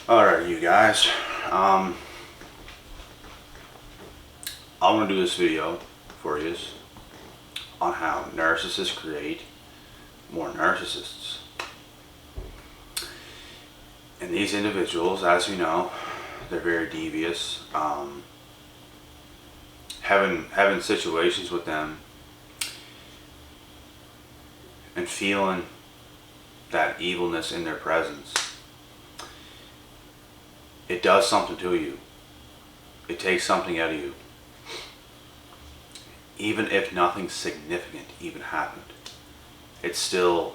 Alright, you guys. I want to do this video for you on how narcissists create more narcissists. And these individuals, as you know, they're very devious. Having situations with them and feeling that evilness in their presence, it does something to you. It takes something out of you. Even if nothing significant even happened, it still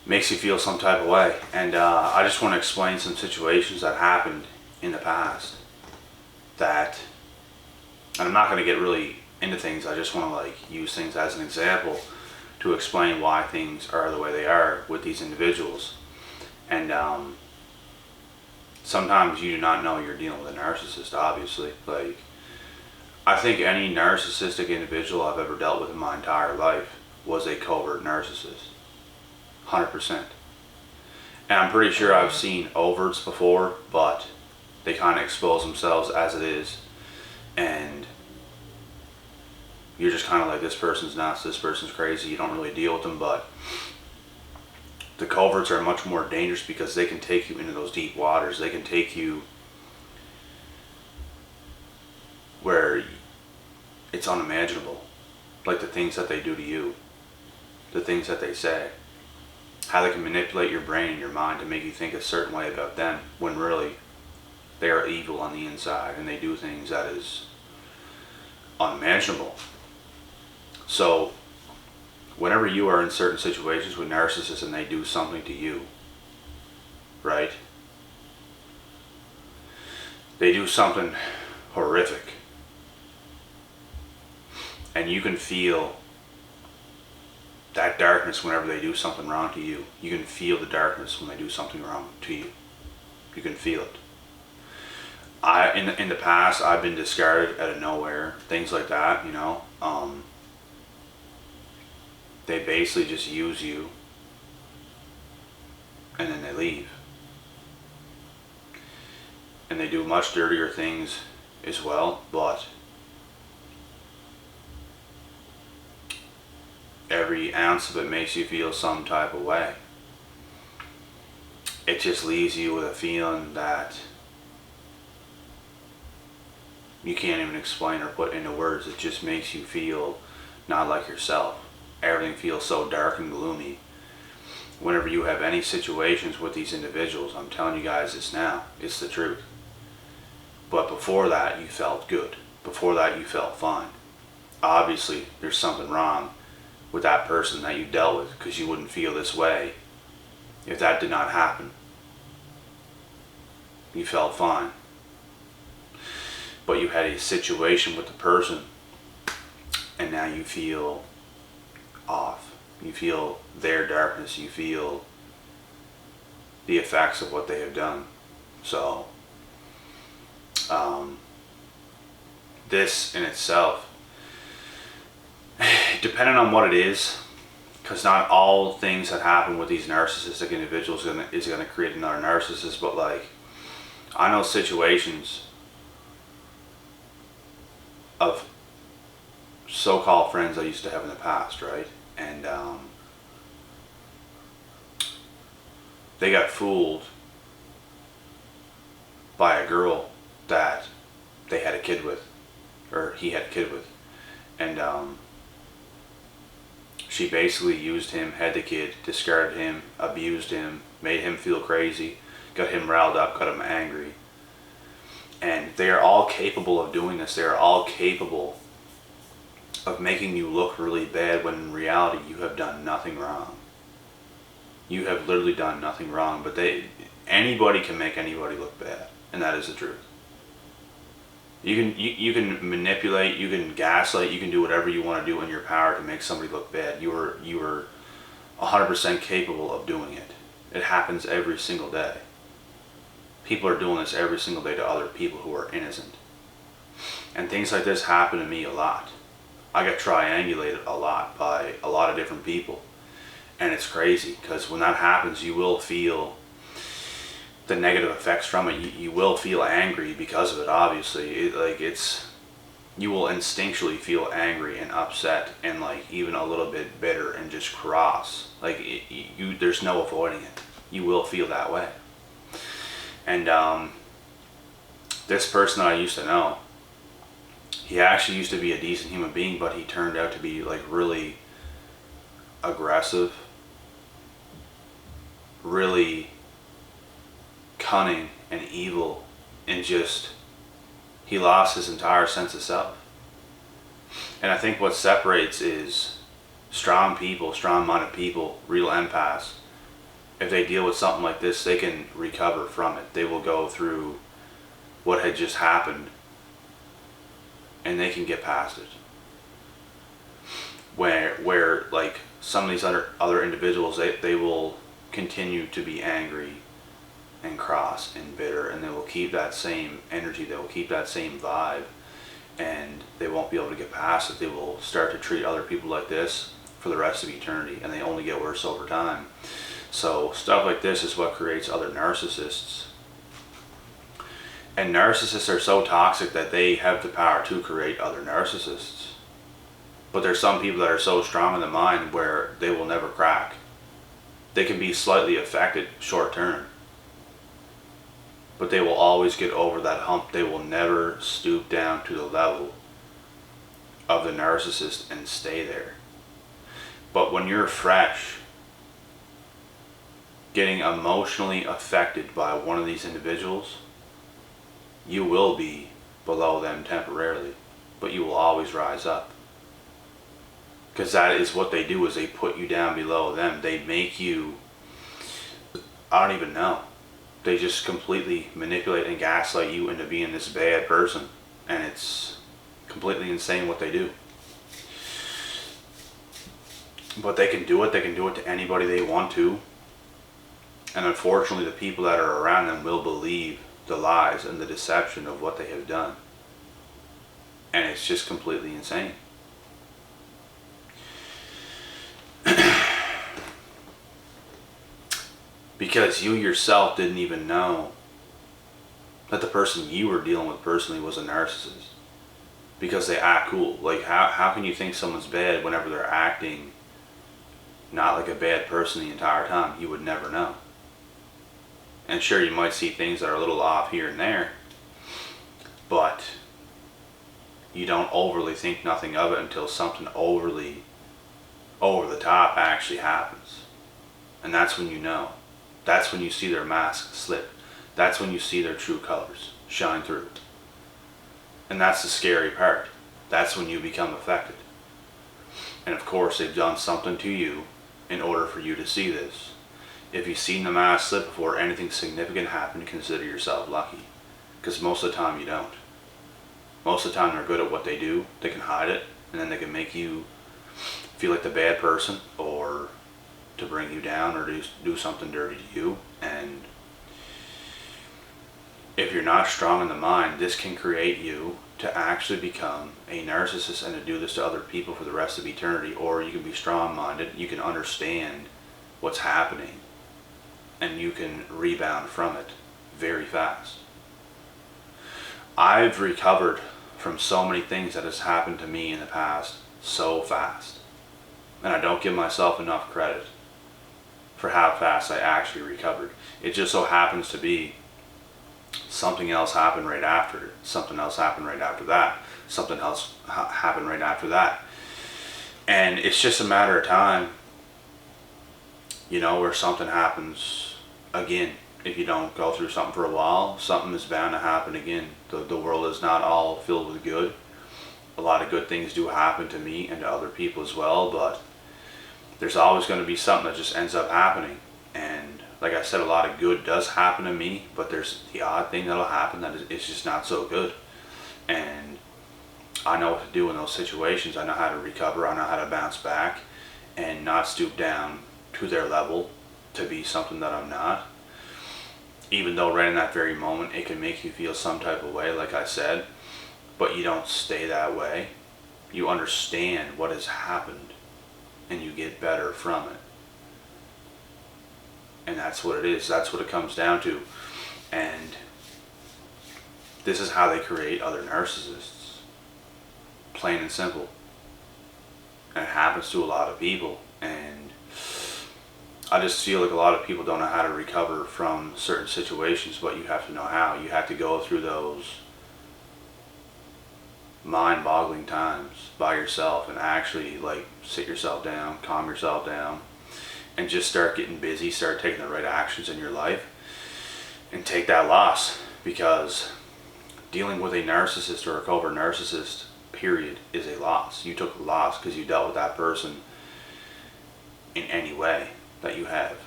makes you feel some type of way. And I just want to explain some situations that happened in the past that, and I'm not going to get really into things, I just want to use things as an example to explain why things are the way they are with these individuals. And sometimes you do not know you're dealing with a narcissist, obviously. I think any narcissistic individual I've ever dealt with in my entire life was a covert narcissist. 100%. And I'm pretty sure I've seen overts before, but they kind of expose themselves as it is. And you're just kind of like, this person's nuts, this person's crazy, you don't really deal with them. But the coverts are much more dangerous because they can take you into those deep waters. They can take you where it's unimaginable. Like the things that they do to you, the things that they say, how they can manipulate your brain and your mind to make you think a certain way about them when really they are evil on the inside and they do things that is unimaginable. So whenever you are in certain situations with narcissists and they do something to you, right? They do something horrific. And you can feel that darkness whenever they do something wrong to you. You can feel the darkness when they do something wrong to you. You can feel it. In the past, I've been discarded out of nowhere, things like that, you know. They basically just use you and then they leave. And they do much dirtier things as well, but every ounce of it makes you feel some type of way. It just leaves you with a feeling that you can't even explain or put into words. It just makes you feel not like yourself. Everything feels so dark and gloomy. Whenever you have any situations with these individuals, I'm telling you guys this now, it's the truth. But before that, you felt good. Before that, you felt fine. Obviously, there's something wrong with that person that you dealt with, because you wouldn't feel this way if that did not happen. You felt fine. But you had a situation with the person and now you feel off. You feel their darkness. You feel the effects of what they have done. So this in itself, depending on what it is, because not all things that happen with these narcissistic individuals is going to create another narcissist, but I know situations of so-called friends I used to have in the past, right? And they got fooled by a girl that they had a kid with, or he had a kid with, and she basically used him, had the kid, discarded him, abused him, made him feel crazy, got him riled up, got him angry. And they are all capable of doing this. They are all capable of making you look really bad when in reality you have done nothing wrong. You have literally done nothing wrong, but anybody can make anybody look bad, and that is the truth. You can manipulate, you can gaslight, you can do whatever you want to do in your power to make somebody look bad. You are 100% capable of doing it. It happens every single day. People are doing this every single day to other people who are innocent. And things like this happen to me a lot. I get triangulated a lot by a lot of different people. And it's crazy, because when that happens, you will feel the negative effects from it, you will feel angry because of it, obviously. You will instinctually feel angry and upset and like even a little bit bitter and just cross. Like there's no avoiding it. You will feel that way. And this person that I used to know, he actually used to be a decent human being, but he turned out to be like really aggressive, really cunning and evil, and just he lost his entire sense of self. And I think what separates is strong people, strong-minded people, real empaths. If they deal with something like this, they can recover from it. They will go through what had just happened and they can get past it. Where like some of these other individuals, they will continue to be angry and cross and bitter, and they will keep that same energy, they will keep that same vibe, and they won't be able to get past it. They will start to treat other people like this for the rest of eternity, and they only get worse over time. So stuff like this is what creates other narcissists. And narcissists are so toxic that they have the power to create other narcissists. But there's some people that are so strong in the mind where they will never crack. They can be slightly affected short term, but they will always get over that hump. They will never stoop down to the level of the narcissist and stay there. But when you're fresh, getting emotionally affected by one of these individuals, you will be below them temporarily, but you will always rise up. Because that is what they do, is they put you down below them. They make you, I don't even know. They just completely manipulate and gaslight you into being this bad person. And it's completely insane what they do. But they can do it. They can do it to anybody they want to. And unfortunately, the people that are around them will believe the lies and the deception of what they have done. And it's just completely insane. Because you yourself didn't even know that the person you were dealing with personally was a narcissist. Because they act cool. Like, how can you think someone's bad whenever they're acting not like a bad person the entire time? You would never know. And sure, you might see things that are a little off here and there, but you don't overly think nothing of it until something overly over the top actually happens. And that's when you know. That's when you see their mask slip. That's when you see their true colors shine through. And that's the scary part. That's when you become affected. And of course, they've done something to you in order for you to see this. If you've seen the mask slip before anything significant happened, consider yourself lucky. Because most of the time you don't. Most of the time they're good at what they do. They can hide it, and then they can make you feel like the bad person, or to bring you down, or do something dirty to you. And if you're not strong in the mind, this can create you to actually become a narcissist and to do this to other people for the rest of eternity. Or you can be strong-minded, you can understand what's happening, and you can rebound from it very fast. I've recovered from so many things that has happened to me in the past so fast. And I don't give myself enough credit for how fast I actually recovered. It just so happens to be something else happened right after it. Something else happened right after that. Something else happened right after that. And it's just a matter of time, you know, where something happens again. If you don't go through something for a while, something is bound to happen again. The world is not all filled with good. A lot of good things do happen to me and to other people as well, but there's always going to be something that just ends up happening. And like I said, a lot of good does happen to me, but there's the odd thing that'll happen that is just not so good. And I know what to do in those situations. I know how to recover. I know how to bounce back and not stoop down to their level to be something that I'm not. Even though right in that very moment it can make you feel some type of way, like I said, but you don't stay that way. You understand what has happened and you get better from it. And that's what it is. That's what it comes down to. And this is how they create other narcissists. Plain and simple. And it happens to a lot of people. And I just feel like a lot of people don't know how to recover from certain situations, but you have to know how. You have to go through those mind-boggling times by yourself and actually like sit yourself down, calm yourself down, and just start getting busy, start taking the right actions in your life, and take that loss. Because dealing with a narcissist or a covert narcissist, period, is a loss. You took a loss because you dealt with that person in any way that you have.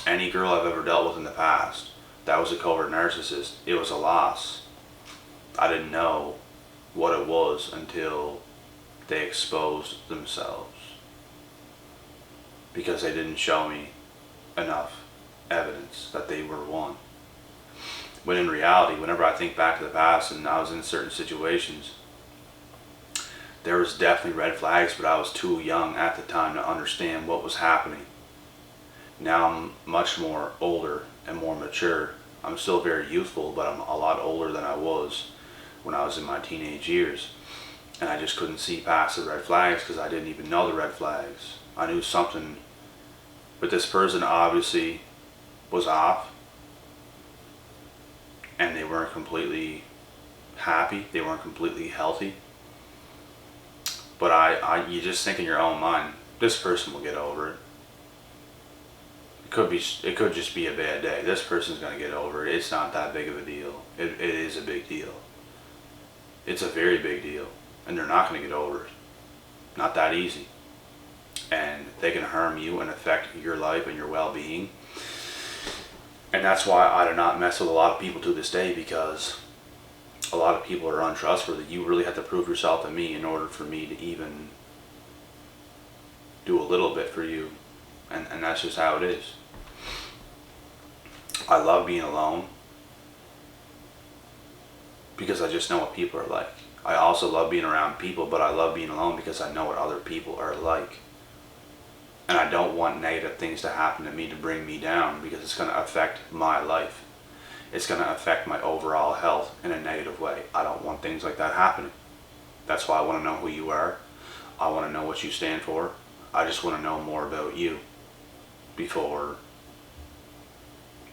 Any girl I've ever dealt with in the past that was a covert narcissist, it was a loss. I didn't know what it was until they exposed themselves, because they didn't show me enough evidence that they were one. When in reality, whenever I think back to the past and I was in certain situations, there was definitely red flags, but I was too young at the time to understand what was happening. Now I'm much more older and more mature. I'm still very youthful, but I'm a lot older than I was when I was in my teenage years. And I just couldn't see past the red flags because I didn't even know the red flags. I knew something, but this person obviously was off, and they weren't completely happy, they weren't completely healthy. But you just think in your own mind, this person will get over it. It could just be a bad day. This person's going to get over it. It's not that big of a deal. It is a big deal. It's a very big deal. And they're not going to get over it. Not that easy. And they can harm you and affect your life and your well-being. And that's why I do not mess with a lot of people to this day, because a lot of people are untrustworthy. You really have to prove yourself to me in order for me to even do a little bit for you. And that's just how it is. I love being alone because I just know what people are like. I also love being around people, but I love being alone because I know what other people are like. And I don't want negative things to happen to me to bring me down, because it's going to affect my life. It's going to affect my overall health in a negative way. I don't want things like that happening. That's why I want to know who you are. I want to know what you stand for. I just want to know more about you before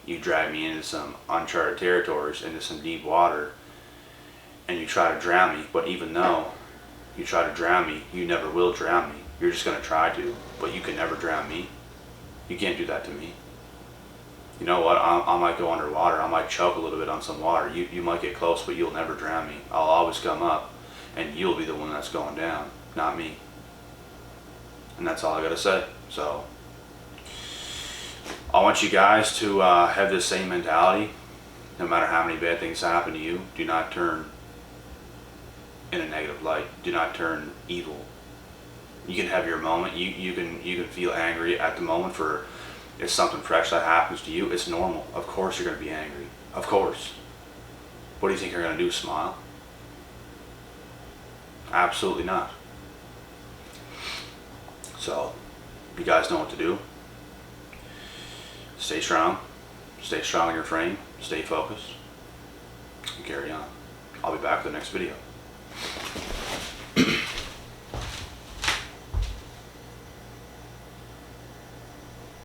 you drag me into some uncharted territories, into some deep water, and you try to drown me. But even though you try to drown me, you never will drown me. You're just going to try to, but you can never drown me. You can't do that to me. You know what? I might go underwater. I might choke a little bit on some water. You might get close, but you'll never drown me. I'll always come up, and you'll be the one that's going down, not me. And that's all I got to say. So I want you guys to have this same mentality. No matter how many bad things happen to you, do not turn in a negative light. Do not turn evil. You can have your moment. You can feel angry at the moment for if something fresh that happens to you. It's normal. Of course you're going to be angry. Of course. What do you think you're going to do? Smile? Absolutely not. So you guys know what to do. Stay strong. Stay strong in your frame. Stay focused. And carry on. I'll be back with the next video.